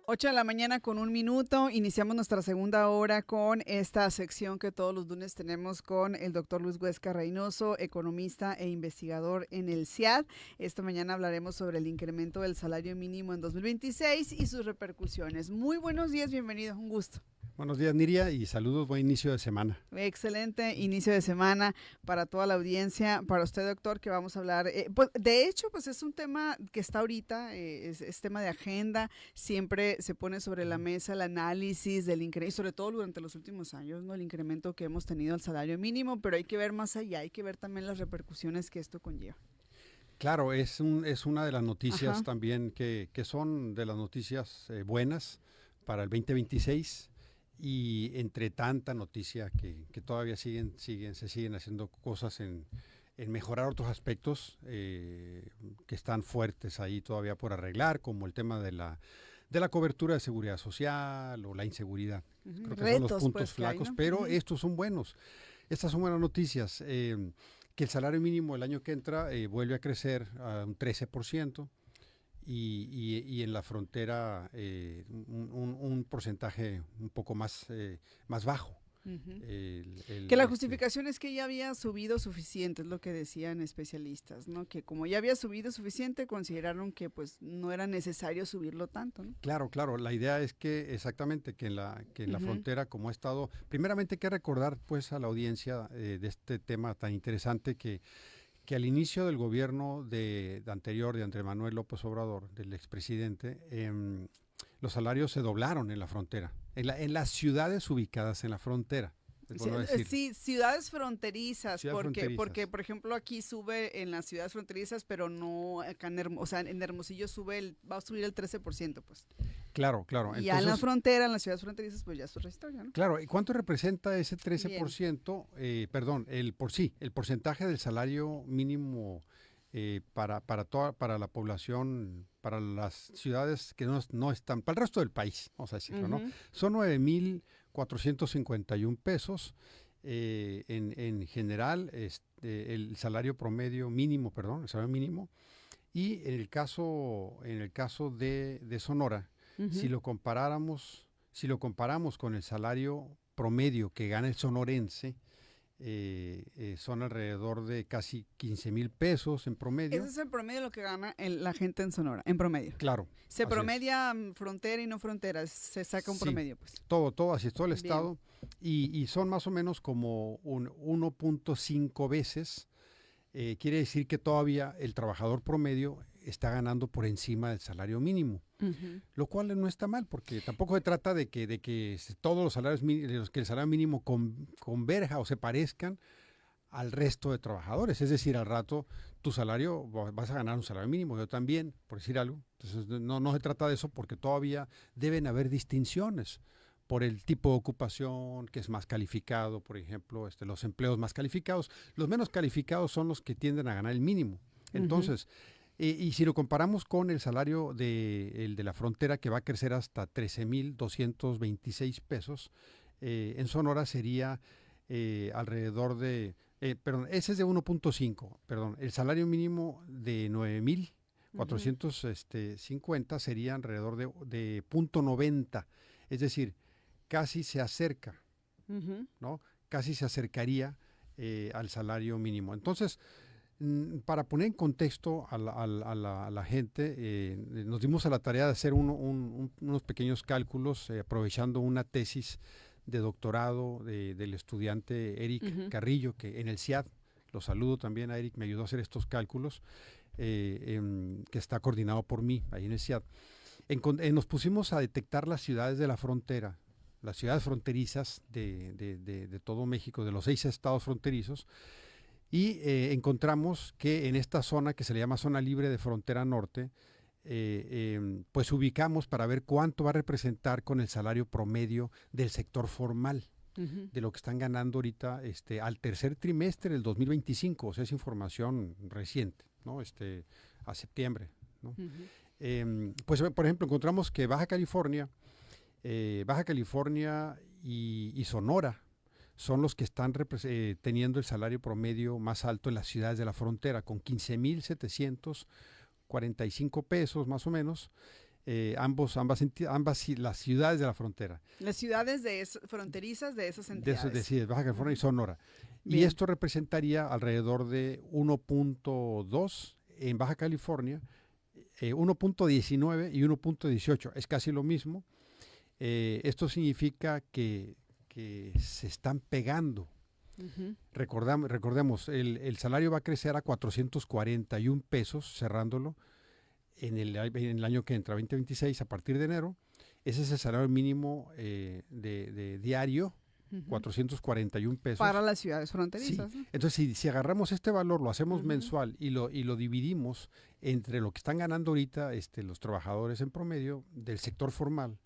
8 de la mañana con 1 minuto, iniciamos nuestra segunda hora con esta sección que todos los lunes tenemos con el doctor Luis Huesca Reynoso, economista e investigador en el CIAD. Esta mañana hablaremos sobre el incremento del salario mínimo en 2026 y sus repercusiones. Muy buenos días, bienvenido, un gusto. Buenos días, Niria, y saludos, buen inicio de semana. Excelente inicio de semana para toda la audiencia, para usted, doctor, que vamos a hablar. Pues, de hecho, pues es un tema que está ahorita, es tema de agenda, siempre se pone sobre la mesa el análisis del incremento, sobre todo durante los últimos años, ¿no? El incremento que hemos tenido al salario mínimo, pero hay que ver más allá, hay que ver también las repercusiones que esto conlleva. Claro, es una de las noticias Ajá. también que son de las noticias buenas para el 2026. Y entre tanta noticia que todavía se siguen haciendo cosas en mejorar otros aspectos que están fuertes ahí todavía por arreglar, como el tema de la cobertura de seguridad social o la inseguridad. Creo que son los Retos, puntos pues, que hay, flacos, ¿no? pero estos son buenos. Estas son buenas noticias. Que el salario mínimo el año que entra vuelve a crecer a un 13%. Y en la frontera un porcentaje un poco más bajo. Uh-huh. Que la justificación es que ya había subido suficiente, es lo que decían especialistas, ¿no? Que como ya había subido suficiente, consideraron que pues no era necesario subirlo tanto, ¿no? Claro, la idea es que exactamente que en la frontera, como ha estado, primeramente hay que recordar pues a la audiencia de este tema tan interesante que al inicio del gobierno anterior de Andrés Manuel López Obrador, del expresidente, los salarios se doblaron en la frontera, en las ciudades ubicadas en la frontera. Sí, ciudades fronterizas, porque, fronterizas. por ejemplo, aquí sube en las ciudades fronterizas, pero no acá en Hermosillo va a subir el 13%, pues. Claro. Y Entonces, ya en la frontera, en las ciudades fronterizas, pues ya es otra historia, ¿no? Claro, ¿y cuánto representa ese 13%? El porcentaje del salario mínimo para la población, para las ciudades que no están, para el resto del país, vamos a decirlo, ¿no? Son 9,451 pesos. En general, el salario mínimo, el salario mínimo. Y en el caso de Sonora, si lo comparamos con el salario promedio que gana el sonorense, son alrededor de casi 15,000 pesos en promedio. Ese es el promedio de lo que gana la gente en Sonora, en promedio. Claro. Se promedia frontera y no frontera, se saca un promedio, pues. Todo, así es, todo el estado. Y son más o menos como un 1.5 veces. Quiere decir que todavía el trabajador promedio está ganando por encima del salario mínimo, lo cual no está mal, porque tampoco se trata de que todos los salarios mínimos, que el salario mínimo converja o se parezcan al resto de trabajadores. Es decir, al rato tu salario, vas a ganar un salario mínimo, yo también, por decir algo. Entonces no se trata de eso, porque todavía deben haber distinciones por el tipo de ocupación, que es más calificado, por ejemplo, los empleos más calificados. Los menos calificados son los que tienden a ganar el mínimo. Entonces, y si lo comparamos con el salario el de la frontera, que va a crecer hasta 13,226 pesos, en Sonora sería alrededor de, ese es de 1.5, el salario mínimo de 9,450 sería alrededor de 0.90, es decir, casi se acerca, ¿no? Casi se acercaría al salario mínimo. Entonces, para poner en contexto a la gente, nos dimos a la tarea de hacer unos pequeños cálculos, aprovechando una tesis de doctorado del estudiante Eric Carrillo, que en el CIAD, lo saludo también a Eric, me ayudó a hacer estos cálculos, que está coordinado por mí ahí en el CIAD. Nos pusimos a detectar las ciudades de la frontera, las ciudades fronterizas de todo México, de los 6 estados fronterizos, y encontramos que en esta zona, que se le llama Zona Libre de Frontera Norte, pues ubicamos para ver cuánto va a representar con el salario promedio del sector formal, de lo que están ganando ahorita al tercer trimestre del 2025, o sea, es información reciente, ¿no? A septiembre, ¿no? Pues, por ejemplo, encontramos que Baja California y Sonora son los que están teniendo el salario promedio más alto en las ciudades de la frontera, con 15,745 pesos más o menos. las ciudades de la frontera. Las ciudades fronterizas de esas entidades. De Baja California y Sonora. Bien. Y esto representaría alrededor de 1.2 en Baja California, 1.19 y 1.18. Es casi lo mismo. Esto significa que se están pegando. Recordemos, el salario va a crecer a 441 pesos, cerrándolo en el año que entra, 2026, a partir de enero. Ese es el salario mínimo de diario, 441 pesos. Para las ciudades fronterizas. Sí. Entonces, si agarramos este valor, lo hacemos mensual y lo dividimos entre lo que están ganando ahorita los trabajadores en promedio del sector formal,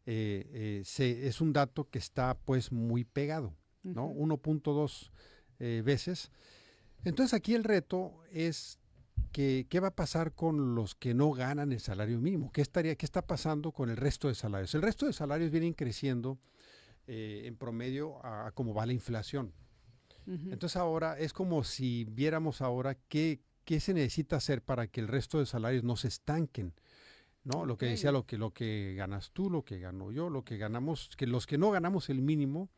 es un dato que está pues muy pegado, ¿no? 1.2 veces. Entonces aquí el reto es qué va a pasar con los que no ganan el salario mínimo. ¿Qué está pasando con el resto de salarios? El resto de salarios vienen creciendo en promedio a cómo va la inflación. Entonces ahora es como si viéramos ahora qué se necesita hacer para que el resto de salarios no se estanquen, ¿no? Lo que decía, lo que ganas tú, lo que gano yo, lo que ganamos, que los que no ganamos el mínimo,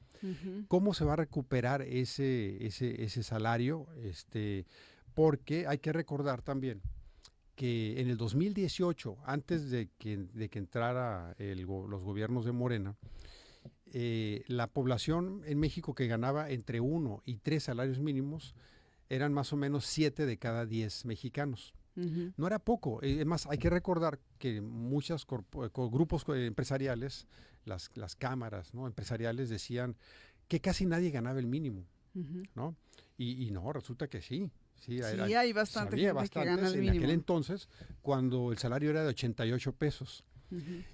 ¿cómo se va a recuperar ese salario? Porque hay que recordar también que en el 2018, antes de que entrara los gobiernos de Morena, la población en México que ganaba entre 1 y 3 salarios mínimos eran más o menos 7 de cada 10 mexicanos. No era poco. Es más, hay que recordar que muchos grupos empresariales, las cámaras, ¿no?, empresariales, decían que casi nadie ganaba el mínimo, ¿no? Y no, resulta que sí. Sí, hay bastante gente que gana el mínimo. En aquel entonces, cuando el salario era de 88 pesos.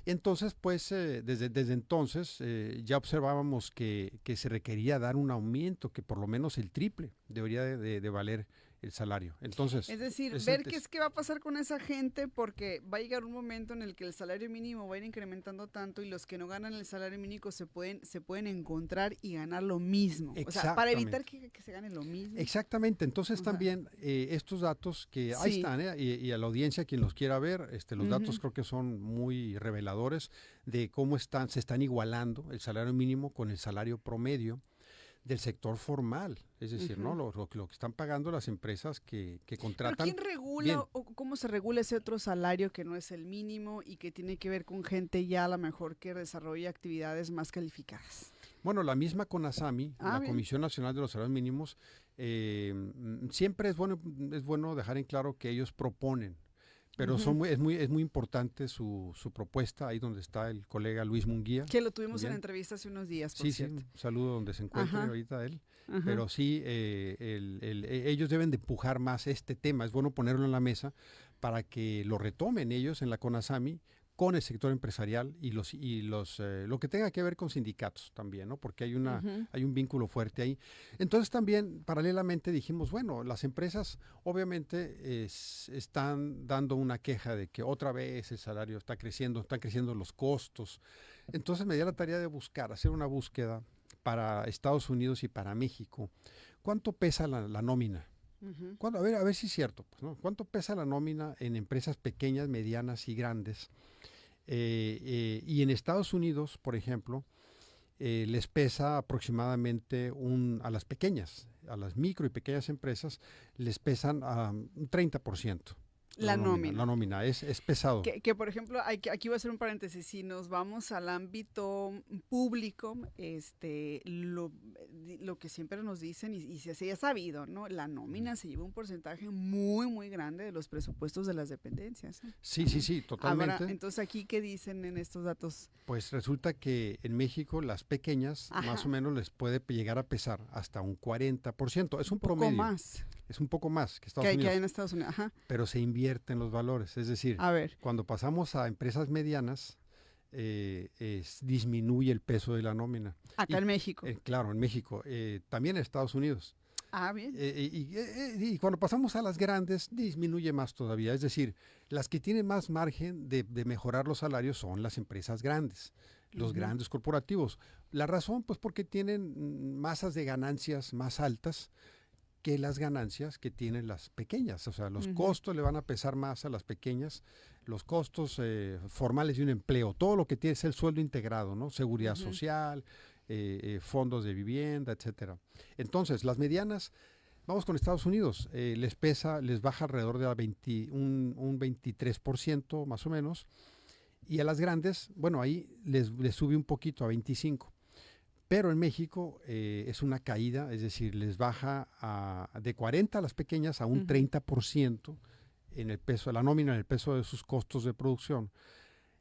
Entonces, pues, desde entonces ya observábamos que se requería dar un aumento que por lo menos el triple debería de valer el salario. Entonces, es decir, ver qué va a pasar con esa gente, porque va a llegar un momento en el que el salario mínimo va a ir incrementando tanto y los que no ganan el salario mínimo se pueden encontrar y ganar lo mismo. O sea, para evitar que se gane lo mismo. Exactamente. Entonces también estos datos que ahí están, y a la audiencia, quien los quiera ver, los datos creo que son muy reveladores de cómo se están igualando el salario mínimo con el salario promedio del sector formal, es decir, ¿no? Lo que están pagando las empresas que contratan. ¿Pero quién regula o cómo se regula ese otro salario que no es el mínimo y que tiene que ver con gente ya a lo mejor que desarrolla actividades más calificadas? Bueno, la misma CONASAMI, la Comisión Nacional de los Salarios Mínimos, siempre es bueno dejar en claro que ellos proponen, pero es muy importante su propuesta, ahí donde está el colega Luis Munguía. Que lo tuvimos en entrevista hace unos días, por cierto. Sí, un saludo donde se encuentre ahorita él. Pero sí, ellos deben de empujar más este tema, es bueno ponerlo en la mesa para que lo retomen ellos en la CONASAMI con el sector empresarial y lo que tenga que ver con sindicatos también, ¿no? Porque hay un vínculo fuerte ahí. Entonces también paralelamente dijimos, bueno, las empresas obviamente están dando una queja de que otra vez el salario está creciendo, están creciendo los costos. Entonces me di a la tarea de hacer una búsqueda para Estados Unidos y para México. ¿Cuánto pesa la nómina? A ver si es cierto, pues, ¿no? ¿Cuánto pesa la nómina en empresas pequeñas, medianas y grandes? Y en Estados Unidos, por ejemplo, les pesa aproximadamente a las pequeñas, a las micro y pequeñas empresas, les pesan un 30%. La nómina. La nómina es pesado. Que por ejemplo, aquí voy a hacer un paréntesis, si nos vamos al ámbito público, lo que siempre nos dicen, y se ha sabido, ¿no? La nómina se lleva un porcentaje muy, muy grande de los presupuestos de las dependencias. Sí, totalmente. Ahora, entonces, ¿aquí qué dicen en estos datos? Pues resulta que en México las pequeñas más o menos les puede llegar a pesar hasta un 40%. Es un promedio. Un poco más. Es un poco más que Estados Unidos. Que hay en Estados Unidos, Pero se invierten los valores. Es decir, cuando pasamos a empresas medianas, disminuye el peso de la nómina. Acá en México. Claro, en México. También en Estados Unidos. Bien. Y cuando pasamos a las grandes, disminuye más todavía. Es decir, las que tienen más margen de mejorar los salarios son las empresas grandes, los grandes corporativos. La razón, pues porque tienen masas de ganancias más altas, que las ganancias que tienen las pequeñas. O sea, los costos le van a pesar más a las pequeñas, los costos formales de un empleo, todo lo que tiene es el sueldo integrado, ¿no? Seguridad social, fondos de vivienda, etcétera. Entonces, las medianas, vamos con Estados Unidos, les baja alrededor de un 23% más o menos, y a las grandes, bueno, ahí les sube un poquito a 25%. Pero en México es una caída, es decir, les baja de 40 a las pequeñas a un 30% en el peso, la nómina en el peso de sus costos de producción.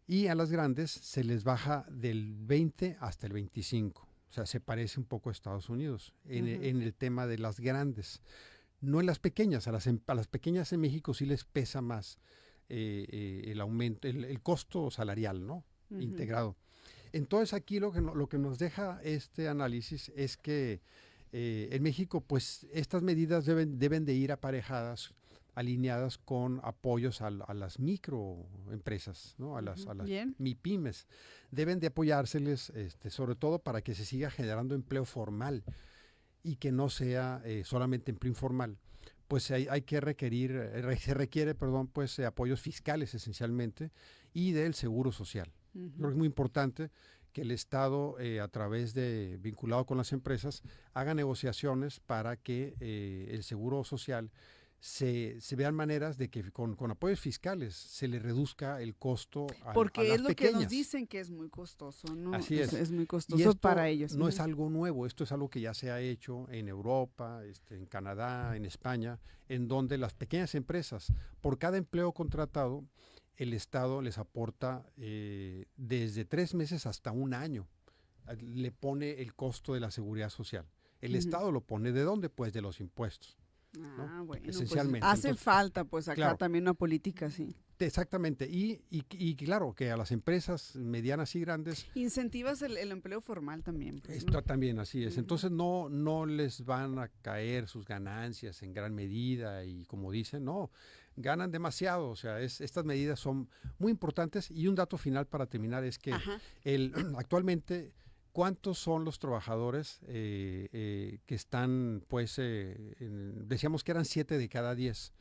Y a las grandes se les baja del 20 hasta el 25. O sea, se parece un poco a Estados Unidos en el tema de las grandes. No en las pequeñas, a las pequeñas en México sí les pesa más el aumento, el costo salarial, ¿no? Integrado. Entonces aquí lo que nos deja este análisis es que en México pues estas medidas deben de ir aparejadas, alineadas con apoyos a las microempresas, ¿no? a las MIPYMES. Deben de apoyárseles sobre todo para que se siga generando empleo formal y que no sea solamente empleo informal. Pues se requiere pues apoyos fiscales esencialmente y del seguro social. Creo que es muy importante que el Estado, a través vinculado con las empresas, haga negociaciones para que el seguro social se vean maneras de que con apoyos fiscales se le reduzca el costo a las pequeñas. Porque es lo que nos dicen que es muy costoso, ¿no? Así es. Es muy costoso para ellos. No es algo nuevo, esto es algo que ya se ha hecho en Europa, en Canadá, en España, en donde las pequeñas empresas, por cada empleo contratado, el Estado les aporta desde 3 meses hasta 1 año. Le pone el costo de la seguridad social. El Estado lo pone ¿de dónde? Pues de los impuestos. ¿no? Bueno, esencialmente. Pues hace falta pues acá también una política así. Exactamente, y claro, que a las empresas medianas y grandes... Incentivas el empleo formal también. Pues, esto también, así es. Entonces no les van a caer sus ganancias en gran medida y como dicen, no, ganan demasiado. O sea, estas medidas son muy importantes y un dato final para terminar es que actualmente... ¿Cuántos son los trabajadores que están, pues, decíamos que eran 7 de cada 10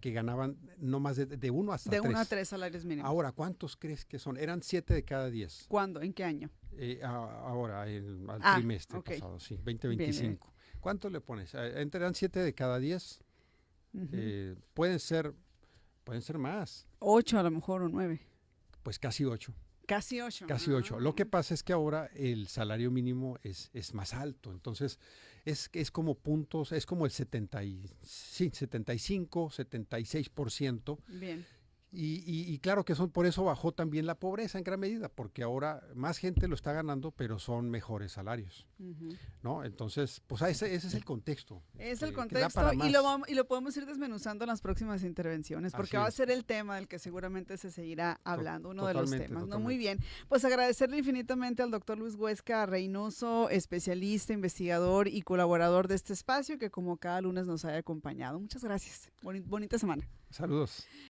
que ganaban no más de 1 hasta 3? De 1 a 3 salarios mínimos. Ahora, ¿cuántos crees que son? Eran 7 de cada 10. ¿Cuándo? ¿En qué año? Ahora, al trimestre pasado, sí, 2025. Bien. ¿Cuánto le pones? Eran 7 de cada 10. Pueden ser más. 8 a lo mejor o 9. Pues casi 8. Casi 8. Casi 8. Lo que pasa es que ahora el salario mínimo es más alto. Entonces, es como puntos, es como el 75, 76%. Bien. Y claro que por eso bajó también la pobreza en gran medida, porque ahora más gente lo está ganando, pero son mejores salarios, ¿no? Entonces, pues ese es el contexto. Es el contexto y lo podemos ir desmenuzando en las próximas intervenciones, porque va a ser el tema del que seguramente se seguirá hablando, uno de los temas, ¿no? Muy bien, pues agradecerle infinitamente al doctor Luis Huesca Reynoso, especialista, investigador y colaborador de este espacio, que como cada lunes nos haya acompañado. Muchas gracias. Bonita semana. Saludos.